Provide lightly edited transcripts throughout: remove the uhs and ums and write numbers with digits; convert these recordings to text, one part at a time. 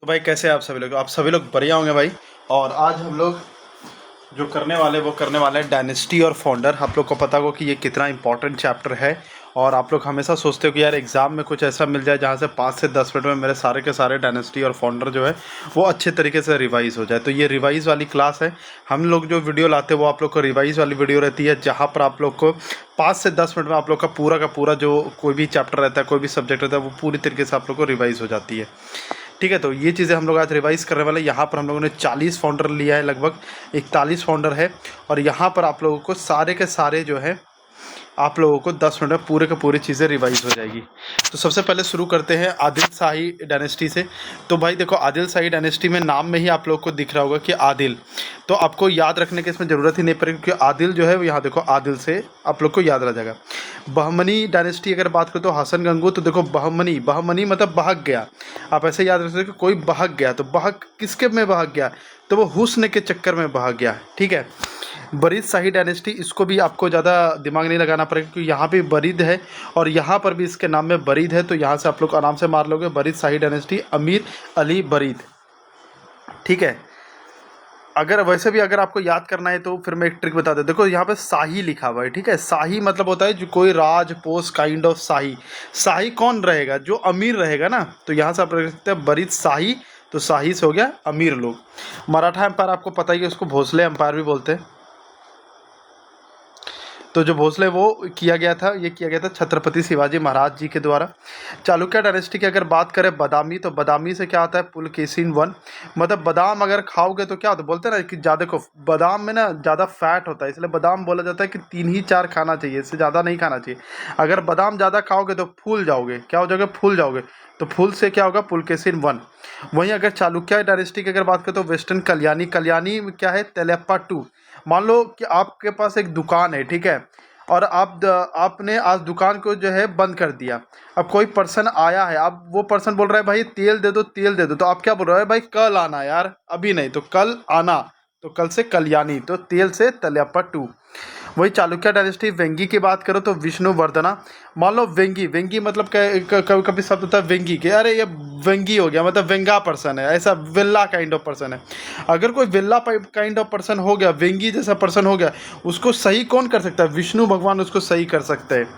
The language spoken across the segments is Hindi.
तो भाई कैसे हैं आप सभी लोग बढ़िया होंगे भाई। और आज हम लोग जो करने वाले हैं डायनेस्टी और फाउंडर। आप लोग को पता हो कि ये कितना इंपॉर्टेंट चैप्टर है। और आप लोग हमेशा सोचते हो कि यार एग्ज़ाम में कुछ ऐसा मिल जाए जहाँ से 5 से 10 मिनट में मेरे सारे के सारे डायनेस्टी और फाउंडर जो है वो अच्छे तरीके से रिवाइज़ हो जाए। तो ये रिवाइज़ वाली क्लास है। हम लोग जो वीडियो लाते हैं वो आप लोग को रिवाइज़ वाली वीडियो रहती है, जहाँ पर आप लोग को 5 से 10 मिनट में आप लोग का पूरा जो कोई भी चैप्टर रहता है, कोई भी सब्जेक्ट रहता है, वो पूरी तरीके से आप लोग को रिवाइज़ हो जाती है। ठीक है, तो ये चीज़ें हम लोग आज रिवाइज़ करने वाले हैं। यहाँ पर हम लोगों ने 40 फाउंडर लिया है, लगभग 41 फाउंडर है। और यहाँ पर आप लोगों को सारे के सारे जो है आप लोगों को 10 मिनट में पूरे के पूरी चीज़ें रिवाइज हो जाएगी। तो सबसे पहले शुरू करते हैं आदिल शाही डायनेस्टी से। तो भाई देखो, आदिल शाही डायनेस्टी में नाम में ही आप लोगों को दिख रहा होगा कि आदिल। तो आपको याद रखने की इसमें ज़रूरत ही नहीं पड़ेगी, क्योंकि आदिल जो है वो यहाँ देखो आदिल से आप लोग को याद रह जाएगा। बहमनी डायनेस्टी अगर बात करें तो हसन गंगू। तो देखो बहमनी, बहमनी मतलब बहक गया। आप ऐसे याद रख सकते हो कि कोई बहक गया, तो बहक किसके में बहक गया, तो वो हुस्न के चक्कर में बहक गया। ठीक है। बरीद शाही डायनेस्टी, इसको भी आपको ज़्यादा दिमाग नहीं लगाना पड़ेगा, क्योंकि यहाँ पे बरीद है और यहाँ पर भी इसके नाम में बरीद है। तो यहाँ से आप लोग आराम से मार लोगे, बरीद शाही डायनेस्टी, अमीर अली बरीद। ठीक है। अगर वैसे भी अगर आपको याद करना है तो फिर मैं एक ट्रिक बता दूं। देखो यहाँ पे शाही लिखा हुआ है, ठीक है। शाही मतलब होता है जो कोई राज पोस्ट काइंड ऑफ शाही। शाही कौन रहेगा, जो अमीर रहेगा ना। तो यहाँ से आप रख सकते हैं बरीद शाही। तो शाही से हो गया अमीर लोग। मराठा एम्पायर आपको पता ही है, उसको भोसले एम्पायर भी बोलते हैं। तो जो भोसले वो किया गया था, ये किया गया था छत्रपति शिवाजी महाराज जी के द्वारा। चालुक्य डायनेस्टी की अगर बात करें बदामी, तो बदामी से क्या आता है, पुलकेशिन वन। मतलब बादाम अगर खाओगे तो क्या होता है, बोलते हैं ना कि ज़्यादा को बादाम में ना ज़्यादा फैट होता है, इसलिए बादाम बोला जाता है कि 3 ही 4 खाना चाहिए, इससे ज़्यादा नहीं खाना चाहिए। अगर बादाम ज़्यादा खाओगे तो फूल जाओगे, क्या हो जाओगे, फूल जाओगे। तो फूल से क्या होगा, पुलकेशिन वन। वहीं अगर चालुक्य डायनेस्टी की अगर बात करें तो वेस्टर्न कल्याणी। कल्याणी में क्या है, तेलप्पा टू। मान लो कि आपके पास एक दुकान है, ठीक है। और आपने आज दुकान को जो है बंद कर दिया। अब कोई पर्सन आया है, अब वो पर्सन बोल रहा है भाई तेल दे दो, तेल दे दो। तो आप क्या बोल रहे हो, भाई कल आना यार, अभी नहीं, तो कल आना। तो कल से कल्याणी, तो तेल से तलैप्पा टू। वही चालुक्य डायनेस्टी वेंगी की बात करो तो विष्णुवर्धना। मान लो वेंगी, वेंगी मतलब कभी कभी शब्द होता है वेंगी के, अरे ये वेंगी हो गया, मतलब वेंगा पर्सन है, ऐसा विल्ला काइंड ऑफ पर्सन है। अगर कोई विल्ला काइंड ऑफ पर्सन हो गया, वेंगी जैसा पर्सन हो गया, उसको सही कौन कर सकता है, विष्णु भगवान उसको सही कर सकते हैं।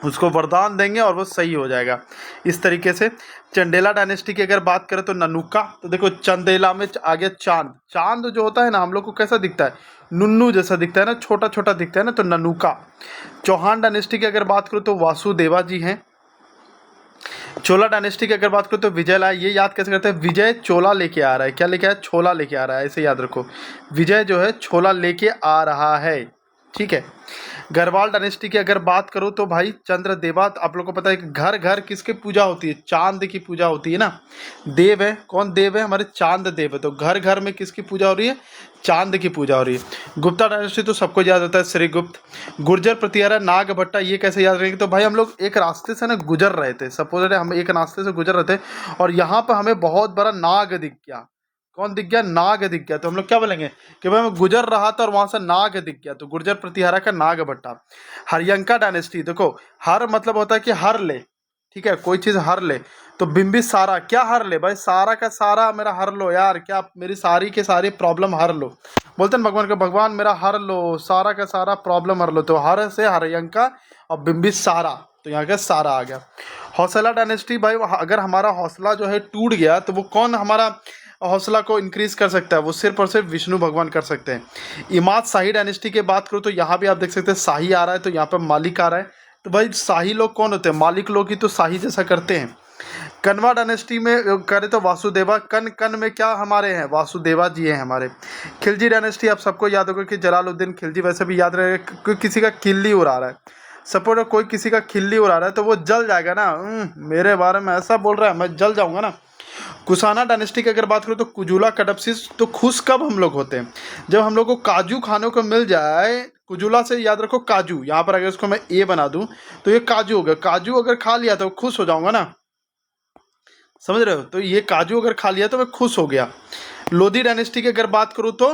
उसको वरदान देंगे और वो सही हो जाएगा। इस तरीके से चंदेला डायनेस्टी की अगर बात करें तो ननुका। तो देखो चंदेला में आ गया चांद। चांद जो होता है ना, हम लोग को कैसा दिखता है, नुन्नू जैसा दिखता है ना, छोटा छोटा दिखता है ना, तो ननुका। चौहान डायनेस्टी की अगर बात करूँ तो वासुदेवा जी हैं। चोला डायनेस्टी की अगर बात करूँ तो विजय लाया। ये याद कैसे करते हैं, विजय चोला लेके आ रहा है, क्या लेके आया, छोला लेके आ रहा है, ऐसे याद रखो। विजय जो है छोला लेके आ रहा है। ठीक है। गढ़वाल डायनेस्टी की अगर बात करूँ तो भाई चंद्रदेवा। आप लोग को पता है कि घर घर किसकी पूजा होती है, चांद की पूजा होती है ना। देव है, कौन देव है, हमारे चांद देव है। तो घर घर में किसकी पूजा हो रही है, चांद की पूजा हो रही है। गुप्ता डायनेस्टी तो सबको याद होता है, श्रीगुप्त। गुर्जर प्रतिहारा नागभट्टा, ये कैसे याद रहेंगे, तो भाई हम लोग एक रास्ते से ना गुजर रहे थे, सपोज हम एक रास्ते से गुजर रहे थे और यहाँ पर हमें बहुत बड़ा नाग दिख गया। कौन दिख गया, नाग दिख गया। तो हम लोग क्या बोलेंगे कि भाई मैं गुजर रहा था और वहां से नाग दिख गया, तो गुर्जर प्रतिहारा का नागभट्टा। हरियंका डायनेस्टी, देखो हर मतलब होता है कि हर ले, ठीक है, कोई चीज हर ले। तो बिंबिसारा, क्या हर ले, भाई सारा का सारा मेरा हर लो यार, क्या मेरी सारी के सारी प्रॉब्लम हर लो। बोलते हैं भगवान का, भगवान मेरा हर लो, सारा का सारा प्रॉब्लम हर लो। तो हर से हरियंका और बिंबिसारा, तो यहाँ का सारा आ गया। हौसला डायनेस्टी, भाई अगर हमारा हौसला जो है टूट गया तो वो कौन हमारा हौसला को इंक्रीज कर सकता है, वो सिर्फ और सिर्फ विष्णु भगवान कर सकते हैं। इमाद शाही डायनेस्टी की बात करूँ तो यहाँ भी आप देख सकते हैं शाही आ रहा है, तो यहाँ पर मालिक आ रहा है। तो भाई शाही लोग कौन होते हैं, मालिक लोग ही तो शाही जैसा करते हैं। कनवा डायनेस्टी में करें तो वासुदेवा। कन कन में क्या हमारे हैं, वासुदेवा जी हैं हमारे। खिलजी डायनेस्टी, आप सबको याद होगा कि जलालुद्दीन खिलजी, वैसे भी याद रहे कोई किसी का खिल्ली उड़ा रहा है, सपोज कोई किसी का खिल्ली उड़ा रहा है तो वो जल जाएगा ना। मेरे बारे में ऐसा बोल रहा है, मैं जल जाऊंगा ना। कुसाना डायनेस्टी की अगर बात करूँ तो कुजुला कडप्सिस। तो खुश कब हम लोग होते हैं, जब हम लोग को काजू खाने को मिल जाए। कुजुला से याद रखो काजू, यहाँ पर अगर इसको मैं ए बना दूं तो ये काजू हो गया। काजू अगर खा लिया तो खुश हो जाऊंगा ना, समझ रहे हो। तो ये काजू अगर खा लिया तो मैं खुश हो गया। लोधी डायनेस्टी की अगर बात करूँ तो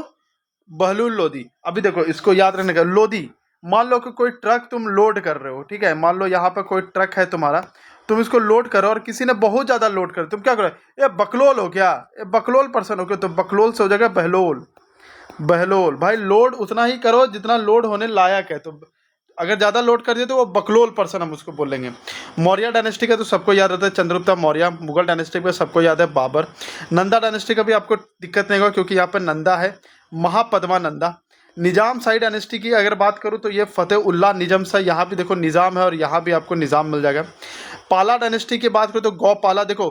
बहलूल लोधी। अभी देखो इसको याद रखने का, लोधी मान लो कि कोई ट्रक तुम लोड कर रहे हो, ठीक है। मान लो यहाँ पर कोई ट्रक है तुम्हारा तुम इसको लोड करो और किसी ने बहुत ज़्यादा लोड कर, तुम क्या करो, ये बकलोल हो क्या, ये बकलोल पर्सन हो क्या, तो बकलोल से हो जाएगा बहलोल। बहलोल भाई लोड उतना ही करो जितना लोड होने लायक है, तो अगर ज़्यादा लोड कर दिए तो वो बकलोल पर्सन हम उसको बोलेंगे। मौर्य डायनेस्टी का तो सबको याद रहता है चंद्रगुप्त मौर्य। मुगल डायनेस्टी का सबको याद है बाबर। नंदा डायनेस्टी का भी आपको दिक्कत नहीं होगा क्योंकि यहाँ पर नंदा है, महापद्मा नंदा। निजाम शाही डायनेस्टी की अगर बात करूँ तो ये फतेह-उल्लाह निजाम शाही, यहाँ भी देखो निज़ाम है और यहाँ भी आपको निज़ाम मिल जाएगा। पाला डायनेस्टी की बात करूँ तो गौपाला, देखो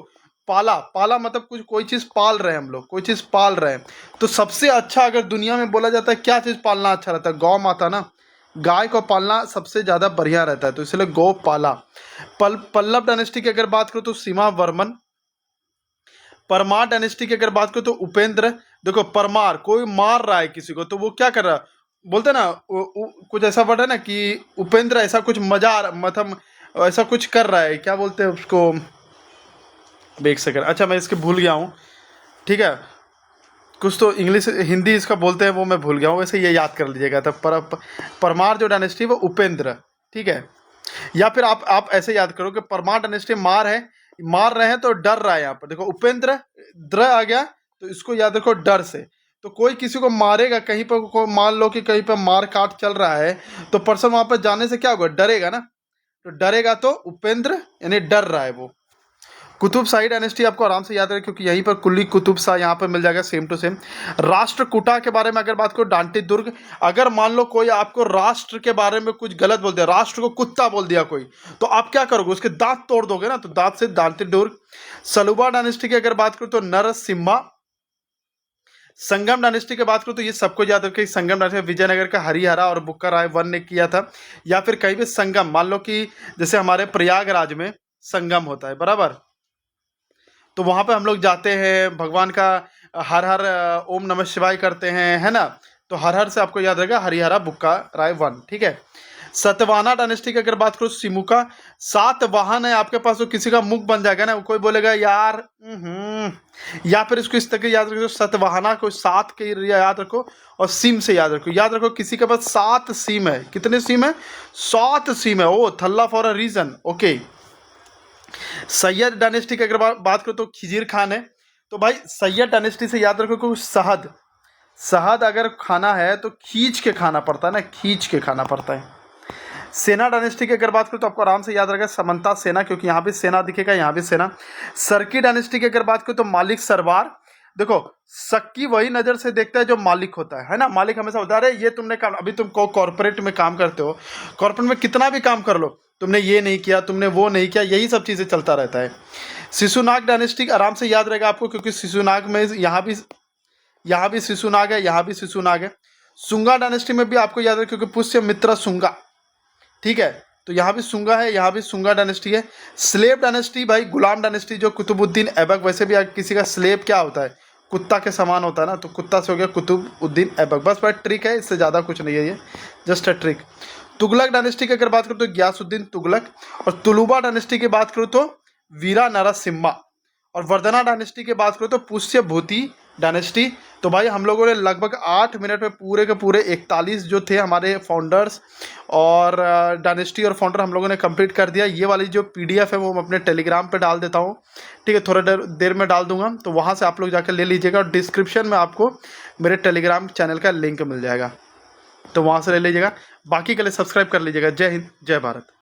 पाला, पाला मतलब कुछ कोई चीज़ पाल रहे हैं हम लोग, कोई चीज़ पाल रहे हैं। तो सबसे अच्छा अगर दुनिया में बोला जाता है क्या चीज़ पालना अच्छा रहता है, गौ माता ना, गाय को पालना सबसे ज़्यादा बढ़िया रहता है, तो इसलिए गौ पाला। पल्लव डायनेस्टी की अगर बात करूँ तो सीमा वर्मन। परमार डायनेस्टी की अगर बात करूँ तो उपेंद्र। देखो परमार, कोई मार रहा है किसी को तो वो क्या कर रहा है, बोलते हैं ना कुछ ऐसा वर्ड है ना कि उपेंद्र ऐसा कुछ मतलब ऐसा कुछ कर रहा है, क्या बोलते हैं उसको, एक सेकंड, अच्छा मैं इसके भूल गया हूँ, ठीक है, कुछ तो इंग्लिश हिंदी इसका बोलते हैं वो मैं भूल गया हूँ, वैसे ये याद कर लीजिएगा। तो परमार जो डायनेस्टी वो उपेंद्र, ठीक है। या फिर आप ऐसे याद करो कि परमार डायनेस्टी मार है, मार रहे हैं तो डर रहा है, यहाँ पर देखो उपेंद्र द्र आ गया तो इसको याद रखो डर से। तो कोई किसी को मारेगा कहीं पर, को मान लो कि कहीं पर मार काट चल रहा है तो पर्सन वहाँ पर जाने से क्या होगा, डरेगा ना, तो डरेगा तो उपेंद्र यानी डर रहा है वो। कुतुब शाही डायनेस्टी आपको आराम से याद है क्योंकि यहीं पर कुली कुतुब शाह यहाँ पर मिल जाएगा सेम टू सेम। राष्ट्रकूटा के बारे में अगर बात करो डांटी दुर्ग, अगर मान लो कोई आपको राष्ट्र के बारे में कुछ गलत बोल दिया, राष्ट्र को कुत्ता बोल दिया कोई, तो आप क्या करोगे, उसके दांत तोड़ दोगे ना, तो दांत से डांटी दुर्ग। सलुबा डायनेस्टी की अगर बात करो तो नरसिम्हा। संगम डायनेस्टी की बात करो तो ये सबको याद रखें, संगम डायनेस्टी विजयनगर का हरिहरा और बुक्का राय वन ने किया था। या फिर कहीं भी संगम, मान लो कि जैसे हमारे प्रयागराज में संगम होता है बराबर, तो वहाँ पे हम लोग जाते हैं, भगवान का हर हर ओम नमः शिवाय करते हैं, है ना, तो हर हर से आपको याद रहेगा हरिहरा बुक्का राय वन, ठीक है। सतवाहना डायनेस्टी की अगर बात करो सिमुका, सात वाहन है आपके पास, तो किसी का मुख बन जाएगा ना, कोई बोलेगा यार या फिर इसको इस तरह याद रखो, सतवाहना को सात के याद रखो और सिम से याद रखो, याद रखो किसी के पास 7 सिम है, कितने सिम है, 7 सिम है, ओ थल्ला for a reason, okay. Syed dynasty की अगर बात करो तो खिजीर खान है। तो भाई सैयद डायनेस्टी से याद रखो कि शहद, शहद अगर खाना है तो खींच के खाना पड़ता है ना, खींच के खाना पड़ता है। सेना डायनेस्टी की अगर बात करो तो आपको आराम से याद रहेगा समंता सेना, क्योंकि यहाँ भी सेना दिखेगा, यहाँ भी सेना। सर्की डायनेस्टी की अगर बात करो तो मालिक सरवार। देखो सक्की वही नज़र से देखता है जो मालिक होता है ना, मालिक हमेशा होता है, अरे ये तुमने काम, अभी तुम कॉर्पोरेट में काम करते हो, कॉर्पोरेट में कितना भी काम कर लो, तुमने ये नहीं किया, तुमने वो नहीं किया, यही सब चीज़ें चलता रहता है। शिशुनाग डायनेस्टी आराम से याद रहेगा आपको, क्योंकि शिशुनाग में यहाँ भी शिशुनाग है, यहाँ भी शिशुनाग है। सुंगा डायनेस्टी में भी आपको याद है क्योंकि पुष्य मित्र सुंगा, ठीक है, तो यहाँ भी सुंगा है, यहाँ भी सुंगा डायनेस्टी है। स्लेव डायनेस्टी भाई गुलाम डायनेस्टी, जो कुतुबुद्दीन ऐबक, वैसे भी किसी का स्लेव क्या होता है, कुत्ता के समान होता है ना, तो कुत्ता से हो गया कुतुबुद्दीन ऐबक, बस भाई ट्रिक है, इससे ज़्यादा कुछ नहीं है, ये just a trick. Tughlaq dynasty की अगर बात करूँ तो गयासुद्दीन तुगलक, और तुलुबा डायनेस्टी की बात करूँ तो वीरा नरसिम्हा, और वर्धना डायनेस्टी की बात करूँ तो पुष्यभूति डायनेस्टी। तो भाई हम लोगों ने लगभग 8 मिनट में पूरे के पूरे 41 जो थे हमारे फाउंडर्स और डायनेस्टी और फाउंडर हम लोगों ने कंप्लीट कर दिया। ये वाली जो पीडीएफ है वो मैं अपने टेलीग्राम पे डाल देता हूँ, ठीक है, थोड़ा देर में डाल दूंगा, तो वहाँ से आप लोग जाकर ले लीजिएगा, और डिस्क्रिप्शन में आपको मेरे टेलीग्राम चैनल का लिंक मिल जाएगा, तो वहाँ से ले लीजिएगा। बाकी के लिए सब्सक्राइब कर लीजिएगा। जय हिंद, जय भारत।